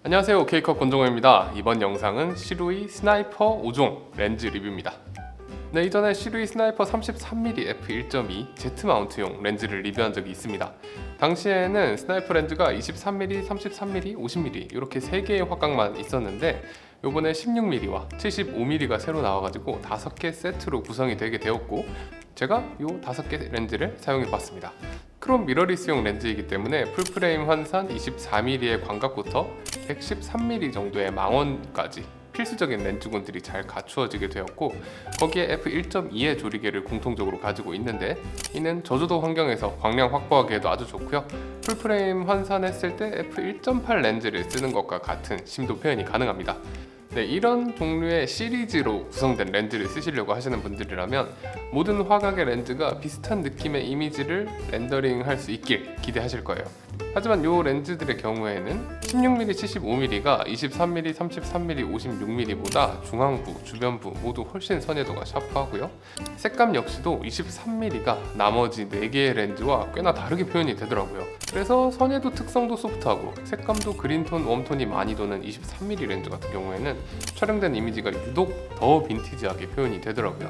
안녕하세요, K컵 권종호입니다. 이번 영상은 시루이 스나이퍼 5종 렌즈 리뷰입니다. 네, 이전에 시루이 스나이퍼 33mm f1.2 Z 마운트용 렌즈를 리뷰한 적이 있습니다. 당시에는 스나이퍼 렌즈가 23mm, 33mm, 50mm 이렇게 3개의 화각만 있었는데 요번에 16mm와 75mm가 새로 나와가지고 5개 세트로 구성이 되게 되었고 제가 요 5개 렌즈를 사용해 봤습니다. 크롬 미러리스용 렌즈이기 때문에 풀프레임 환산 24mm의 광각부터 113mm 정도의 망원까지 필수적인 렌즈군들이 잘 갖추어지게 되었고 거기에 f1.2의 조리개를 공통적으로 가지고 있는데 이는 저조도 환경에서 광량 확보하기에도 아주 좋고요. 풀프레임 환산했을 때 f1.8 렌즈를 쓰는 것과 같은 심도 표현이 가능합니다. 네, 이런 종류의 시리즈로 구성된 렌즈를 쓰시려고 하시는 분들이라면 모든 화각의 렌즈가 비슷한 느낌의 이미지를 렌더링할 수 있길 기대하실 거예요. 하지만 이 렌즈들의 경우에는 16mm, 75mm가 23mm, 33mm, 56mm보다 중앙부, 주변부 모두 훨씬 선회도가 샤프하고요. 색감 역시도 23mm가 나머지 4개의 렌즈와 꽤나 다르게 표현이 되더라고요. 그래서 선회도 특성도 소프트하고 색감도 그린톤, 웜톤이 많이 도는 23mm 렌즈 같은 경우에는 촬영된 이미지가 유독 더 빈티지하게 표현이 되더라고요.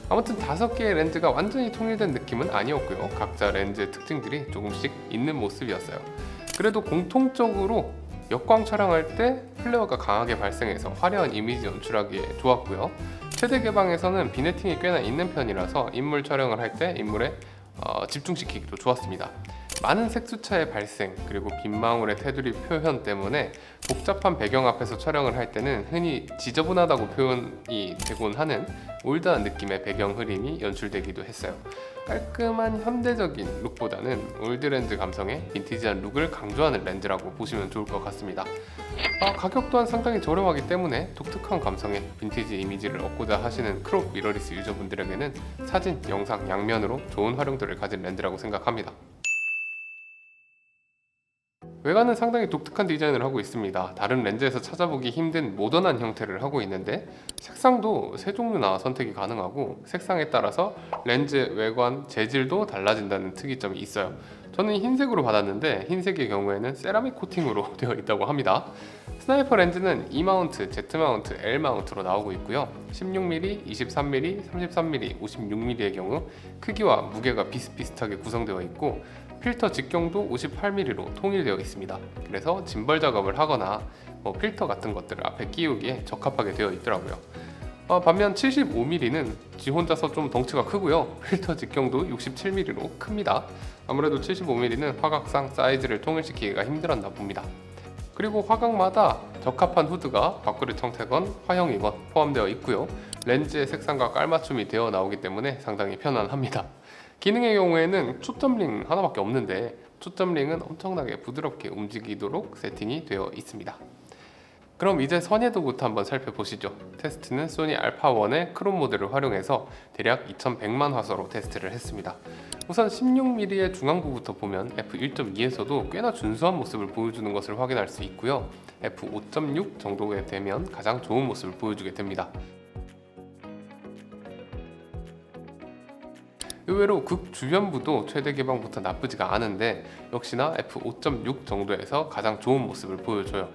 아무튼 5개의 렌즈가 완전히 통일된 느낌은 아니었고요. 각자 렌즈의 특징들이 조금씩 있는 모습이었어요. 그래도 공통적으로 역광 촬영할 때 플레어가 강하게 발생해서 화려한 이미지 연출하기에 좋았고요. 최대 개방에서는 비네팅이 꽤나 있는 편이라서 인물 촬영을 할 때 인물에 집중시키기도 좋았습니다. 많은 색수차의 발생 그리고 빗망울의 테두리 표현 때문에 복잡한 배경 앞에서 촬영을 할 때는 흔히 지저분하다고 표현이 되곤 하는 올드한 느낌의 배경 흐림이 연출되기도 했어요. 깔끔한 현대적인 룩보다는 올드렌즈 감성의 빈티지한 룩을 강조하는 렌즈라고 보시면 좋을 것 같습니다. 가격 또한 상당히 저렴하기 때문에 독특한 감성의 빈티지 이미지를 얻고자 하시는 크롭 미러리스 유저분들에게는 사진, 영상 양면으로 좋은 활용도를 가진 렌즈라고 생각합니다. 외관은 상당히 독특한 디자인을 하고 있습니다. 다른 렌즈에서 찾아보기 힘든 모던한 형태를 하고 있는데 색상도 3종류나 선택이 가능하고 색상에 따라서 렌즈 외관 재질도 달라진다는 특이점이 있어요. 저는 흰색으로 받았는데 흰색의 경우에는 세라믹 코팅으로 되어 있다고 합니다. 스나이퍼 렌즈는 E 마운트, Z 마운트, L 마운트로 나오고 있고요. 16mm, 23mm, 33mm, 56mm의 경우 크기와 무게가 비슷비슷하게 구성되어 있고 필터 직경도 58mm로 통일되어 있습니다. 그래서 짐벌 작업을 하거나 필터 같은 것들을 앞에 끼우기에 적합하게 되어 있더라고요. 반면 75mm는 지 혼자서 좀 덩치가 크고요. 필터 직경도 67mm로 큽니다. 아무래도 75mm는 화각상 사이즈를 통일시키기가 힘들었나 봅니다. 그리고 화각마다 적합한 후드가 밥그릇 형태건 화형이건 포함되어 있고요. 렌즈의 색상과 깔맞춤이 되어 나오기 때문에 상당히 편안합니다. 기능의 경우에는 초점링 하나밖에 없는데 초점링은 엄청나게 부드럽게 움직이도록 세팅이 되어 있습니다. 그럼 이제 선회도부터 한번 살펴보시죠. 테스트는 소니 알파1의 크롬 모드를 활용해서 대략 2100만 화소로 테스트를 했습니다. 우선 16mm의 중앙부부터 보면 f1.2에서도 꽤나 준수한 모습을 보여주는 것을 확인할 수 있고요. f5.6 정도에 되면 가장 좋은 모습을 보여주게 됩니다. 의외로 극 주변부도 최대 개방부터 나쁘지가 않은데 역시나 f5.6 정도에서 가장 좋은 모습을 보여줘요.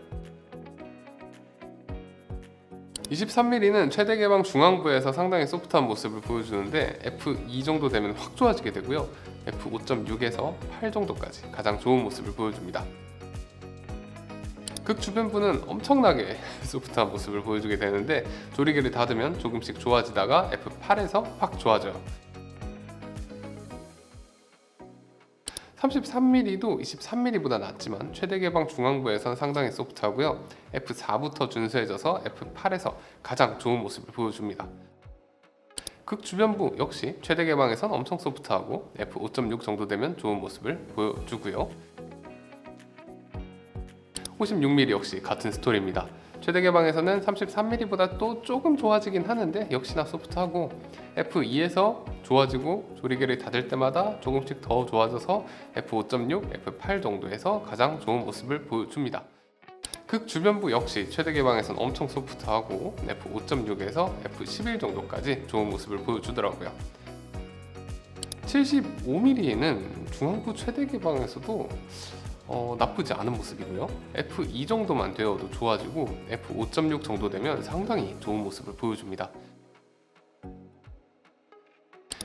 23mm는 최대 개방 중앙부에서 상당히 소프트한 모습을 보여주는데 f2 정도 되면 확 좋아지게 되고요. f5.6에서 8 정도까지 가장 좋은 모습을 보여줍니다. 극 주변부는 엄청나게 소프트한 모습을 보여주게 되는데 조리개를 닫으면 조금씩 좋아지다가 f8에서 확 좋아져요. 33mm도 23mm보다 낫지만 최대 개방 중앙부에선 상당히 소프트하고요. f4부터 준수해져서 f8에서 가장 좋은 모습을 보여줍니다. 극 주변부 역시 최대 개방에선 엄청 소프트하고 f5.6 정도 되면 좋은 모습을 보여주고요. 56mm 역시 같은 스토리입니다. 최대 개방에서는 33mm보다 또 조금 좋아지긴 하는데 역시나 소프트하고 f2에서 좋아지고 조리개를 닫을 때마다 조금씩 더 좋아져서 f5.6, f8 정도에서 가장 좋은 모습을 보여줍니다. 극 주변부 역시 최대 개방에서는 엄청 소프트하고 f5.6에서 f11 정도까지 좋은 모습을 보여주더라고요. 75mm는 중앙부 최대 개방에서도 나쁘지 않은 모습이고요. F2 정도만 되어도 좋아지고 F5.6 정도 되면 상당히 좋은 모습을 보여줍니다.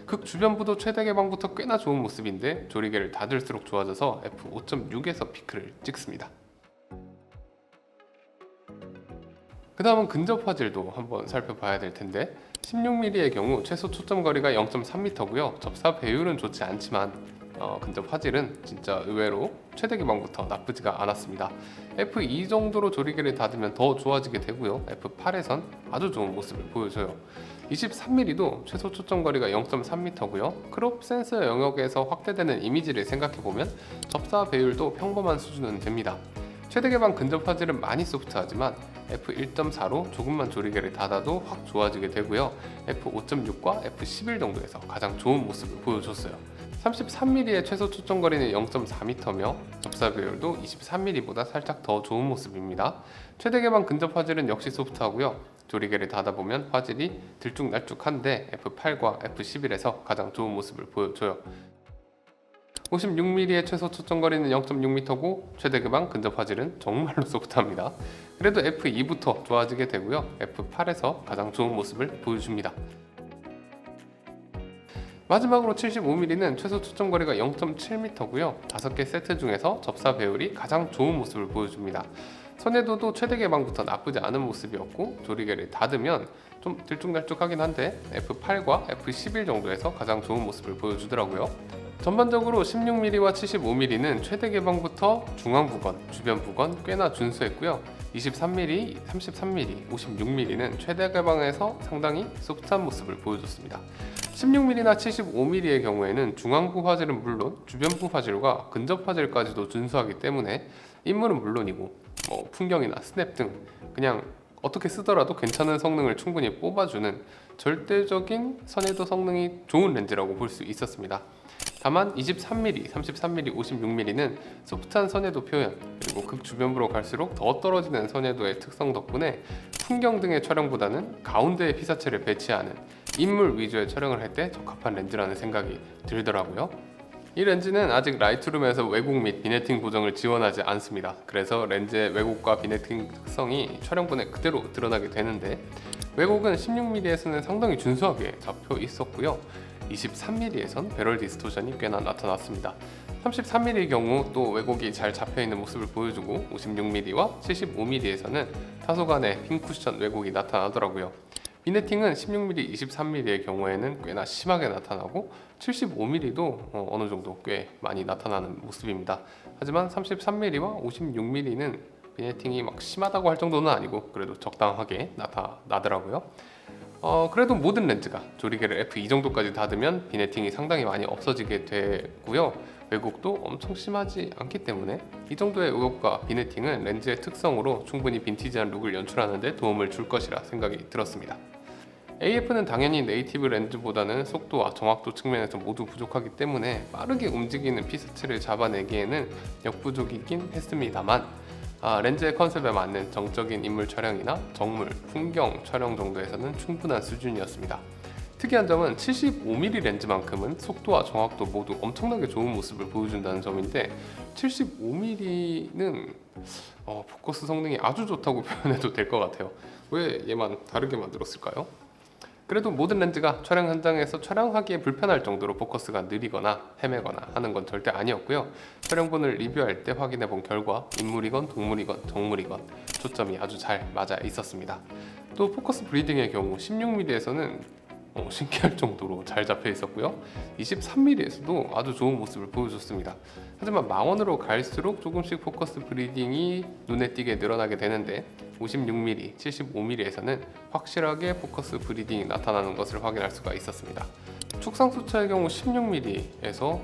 극 주변부도 최대 개방부터 꽤나 좋은 모습인데 조리개를 닫을수록 좋아져서 F5.6에서 피크를 찍습니다. 그 다음은 근접 화질도 한번 살펴봐야 될 텐데 16mm의 경우 최소 초점 거리가 0.3m고요. 접사 배율은 좋지 않지만 근접 화질은 진짜 의외로 최대 개방부터 나쁘지가 않았습니다. F2 정도로 조리개를 닫으면 더 좋아지게 되고요. F8에선 아주 좋은 모습을 보여줘요. 23mm도 최소 초점 거리가 0.3m고요. 크롭 센서 영역에서 확대되는 이미지를 생각해보면 접사 배율도 평범한 수준은 됩니다. 최대 개방 근접 화질은 많이 소프트하지만 F1.4로 조금만 조리개를 닫아도 확 좋아지게 되고요. F5.6과 F11 정도에서 가장 좋은 모습을 보여줬어요. 33mm의 최소 초점 거리는 0.4m며 접사 배율도 23mm보다 살짝 더 좋은 모습입니다. 최대 개방 근접 화질은 역시 소프트하고요. 조리개를 닫아보면 화질이 들쭉날쭉한데 F8과 F11에서 가장 좋은 모습을 보여줘요. 56mm의 최소 초점 거리는 0.6m고 최대 개방 근접 화질은 정말로 소프트합니다. 그래도 F2부터 좋아지게 되고요. F8에서 가장 좋은 모습을 보여줍니다. 마지막으로 75mm는 최소 초점 거리가 0.7m고요. 5개 세트 중에서 접사 배율이 가장 좋은 모습을 보여줍니다. 선해도도 최대 개방부터 나쁘지 않은 모습이었고 조리개를 닫으면 좀 들쭉날쭉하긴 한데 F8과 F11 정도에서 가장 좋은 모습을 보여주더라고요. 전반적으로 16mm와 75mm는 최대 개방부터 중앙 부건, 주변 부건 꽤나 준수했고요. 23mm, 33mm, 56mm는 최대 개방에서 상당히 소프트한 모습을 보여줬습니다. 16mm나 75mm의 경우에는 중앙부 화질은 물론 주변부 화질과 근접 화질까지도 준수하기 때문에 인물은 물론이고 풍경이나 스냅 등 그냥 어떻게 쓰더라도 괜찮은 성능을 충분히 뽑아주는 절대적인 선해도 성능이 좋은 렌즈라고 볼 수 있었습니다. 다만 23mm, 33mm, 56mm는 소프트한 선해도 표현 그리고 극 주변부로 갈수록 더 떨어지는 선해도의 특성 덕분에 풍경 등의 촬영보다는 가운데에 피사체를 배치하는 인물 위주의 촬영을 할 때 적합한 렌즈라는 생각이 들더라고요. 이 렌즈는 아직 라이트룸에서 왜곡 및 비네팅 보정을 지원하지 않습니다. 그래서 렌즈의 왜곡과 비네팅 특성이 촬영본에 그대로 드러나게 되는데 왜곡은 16mm에서는 상당히 준수하게 잡혀 있었고요. 23mm에선 배럴 디스토션이 꽤나 나타났습니다. 33mm의 경우 또 왜곡이 잘 잡혀있는 모습을 보여주고 56mm와 75mm에서는 다소간의 핀 쿠션 왜곡이 나타나더라고요. 비네팅은 16mm, 23mm의 경우에는 꽤나 심하게 나타나고 75mm도 어느 정도 꽤 많이 나타나는 모습입니다. 하지만 33mm와 56mm는 비네팅이 막 심하다고 할 정도는 아니고 그래도 적당하게 나타나더라고요. 그래도 모든 렌즈가 조리개를 F2 정도까지 닫으면 비네팅이 상당히 많이 없어지게 되고요. 왜곡도 엄청 심하지 않기 때문에 이 정도의 왜곡과 비네팅은 렌즈의 특성으로 충분히 빈티지한 룩을 연출하는 데 도움을 줄 것이라 생각이 들었습니다. AF는 당연히 네이티브 렌즈보다는 속도와 정확도 측면에서 모두 부족하기 때문에 빠르게 움직이는 피사체를 잡아내기에는 역부족이긴 했습니다만 렌즈의 컨셉에 맞는 정적인 인물 촬영이나 정물, 풍경 촬영 정도에서는 충분한 수준이었습니다. 특이한 점은 75mm 렌즈만큼은 속도와 정확도 모두 엄청나게 좋은 모습을 보여준다는 점인데 75mm는 포커스 성능이 아주 좋다고 표현해도 될 것 같아요. 왜 얘만 다르게 만들었을까요? 그래도 모든 렌즈가 촬영 현장에서 촬영하기에 불편할 정도로 포커스가 느리거나 헤매거나 하는 건 절대 아니었고요. 촬영본을 리뷰할 때 확인해 본 결과 인물이건 동물이건 정물이건 초점이 아주 잘 맞아 있었습니다. 또 포커스 브리딩의 경우 16mm에서는 신기할 정도로 잘 잡혀 있었고요. 23mm에서도 아주 좋은 모습을 보여줬습니다. 하지만 망원으로 갈수록 조금씩 포커스 브리딩이 눈에 띄게 늘어나게 되는데 56mm, 75mm에서는 확실하게 포커스 브리딩이 나타나는 것을 확인할 수가 있었습니다. 축상 수차의 경우 16mm에서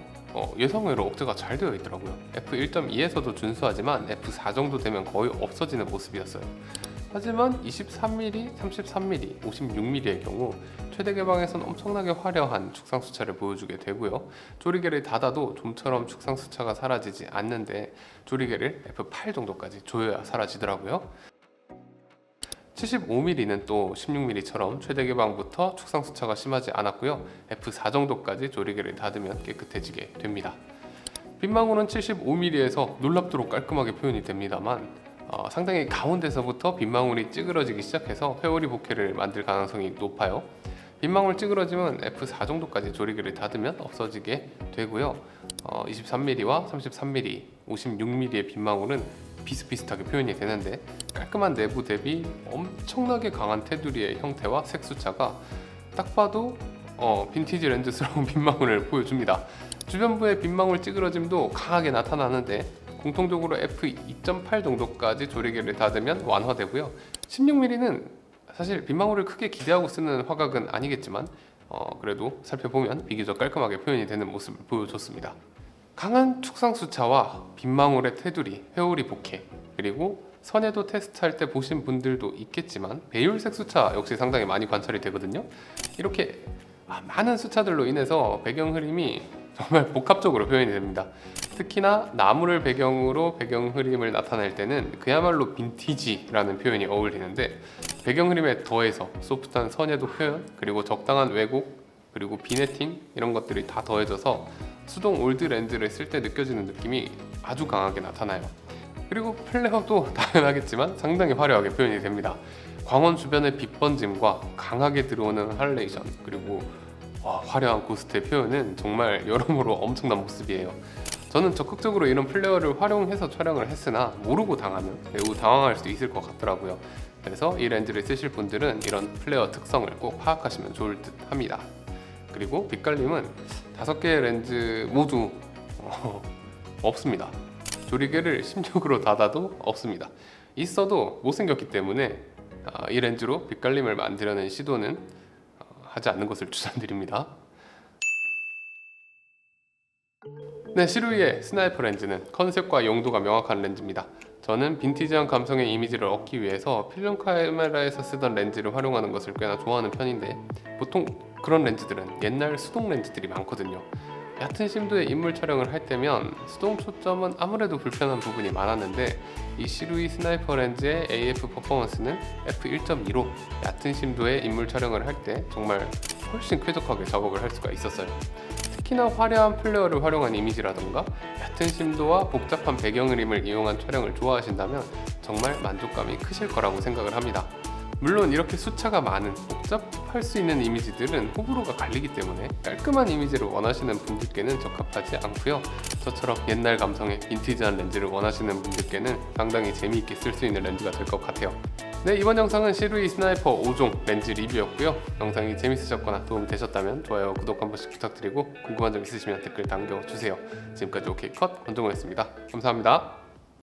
예상외로 억제가 잘 되어 있더라고요. F1.2에서도 준수하지만 F4 정도 되면 거의 없어지는 모습이었어요. 하지만 23mm, 33mm, 56mm의 경우 최대 개방에선 엄청나게 화려한 축상 수차를 보여주게 되고요. 조리개를 닫아도 좀처럼 축상 수차가 사라지지 않는데 조리개를 F8 정도까지 조여야 사라지더라고요. 75mm는 또 16mm처럼 최대 개방부터 축상 수차가 심하지 않았고요. F4 정도까지 조리개를 닫으면 깨끗해지게 됩니다. 빗망울은 75mm에서 놀랍도록 깔끔하게 표현이 됩니다만 상당히 가운데서부터 빗망울이 찌그러지기 시작해서 회오리 보케를 만들 가능성이 높아요. 빗망울 찌그러짐은 F4 정도까지 조리개를 닫으면 없어지게 되고요. 23mm와 33mm, 56mm의 빗망울은 비슷비슷하게 표현이 되는데 깔끔한 내부 대비 엄청나게 강한 테두리의 형태와 색수차가 딱 봐도 빈티지 렌즈스러운 빗망울을 보여줍니다. 주변부의 빗망울 찌그러짐도 강하게 나타나는데 공통적으로 f2.8 정도까지 조리개를 닫으면 완화되고요. 16mm는 사실 빗망울을 크게 기대하고 쓰는 화각은 아니겠지만 그래도 살펴보면 비교적 깔끔하게 표현이 되는 모습을 보여줬습니다. 강한 축상 수차와 빗망울의 테두리, 회오리 보케, 그리고 선해도 테스트할 때 보신 분들도 있겠지만 배율색 수차 역시 상당히 많이 관찰이 되거든요. 이렇게 많은 수차들로 인해서 배경 흐림이 정말 복합적으로 표현이 됩니다. 특히나 나무를 배경으로 배경 흐림을 나타낼 때는 그야말로 빈티지라는 표현이 어울리는데 배경 흐림에 더해서 소프트한 선해도 표현, 그리고 적당한 왜곡, 그리고 비네팅 이런 것들이 다 더해져서 수동 올드 렌즈를 쓸 때 느껴지는 느낌이 아주 강하게 나타나요. 그리고 플레어도 당연하겠지만 상당히 화려하게 표현이 됩니다. 광원 주변의 빛 번짐과 강하게 들어오는 할레이션, 그리고 화려한 고스트의 표현은 정말 여러모로 엄청난 모습이에요. 저는 적극적으로 이런 플레어를 활용해서 촬영을 했으나 모르고 당하면 매우 당황할 수 있을 것 같더라고요. 그래서 이 렌즈를 쓰실 분들은 이런 플레어 특성을 꼭 파악하시면 좋을 듯 합니다. 그리고 빛갈림은 5개의 렌즈 모두 없습니다. 조리개를 16으로 닫아도 없습니다. 있어도 못생겼기 때문에 이 렌즈로 빛갈림을 만들려는 시도는 하지 않는 것을 추천드립니다. 네, 시루이의 스나이퍼 렌즈는 컨셉과 용도가 명확한 렌즈입니다. 저는 빈티지한 감성의 이미지를 얻기 위해서 필름 카메라에서 쓰던 렌즈를 활용하는 것을 꽤나 좋아하는 편인데 보통 그런 렌즈들은 옛날 수동 렌즈들이 많거든요. 얕은 심도의 인물 촬영을 할 때면 수동 초점은 아무래도 불편한 부분이 많았는데 이 시루이 스나이퍼 렌즈의 AF 퍼포먼스는 f1.2로 얕은 심도의 인물 촬영을 할 때 정말 훨씬 쾌적하게 작업을 할 수가 있었어요. 특히나 화려한 플레어를 활용한 이미지라던가 얕은 심도와 복잡한 배경 흐림을 이용한 촬영을 좋아하신다면 정말 만족감이 크실 거라고 생각을 합니다. 물론 이렇게 수차가 많은 복잡할 수 있는 이미지들은 호불호가 갈리기 때문에 깔끔한 이미지를 원하시는 분들께는 적합하지 않고요. 저처럼 옛날 감성의 빈티지한 렌즈를 원하시는 분들께는 상당히 재미있게 쓸 수 있는 렌즈가 될 것 같아요. 네, 이번 영상은 시루이 스나이퍼 5종 렌즈 리뷰였고요. 영상이 재밌으셨거나 도움이 되셨다면 좋아요, 구독 한 번씩 부탁드리고 궁금한 점 있으시면 댓글 남겨주세요. 지금까지 OK컷 권정호였습니다. 감사합니다.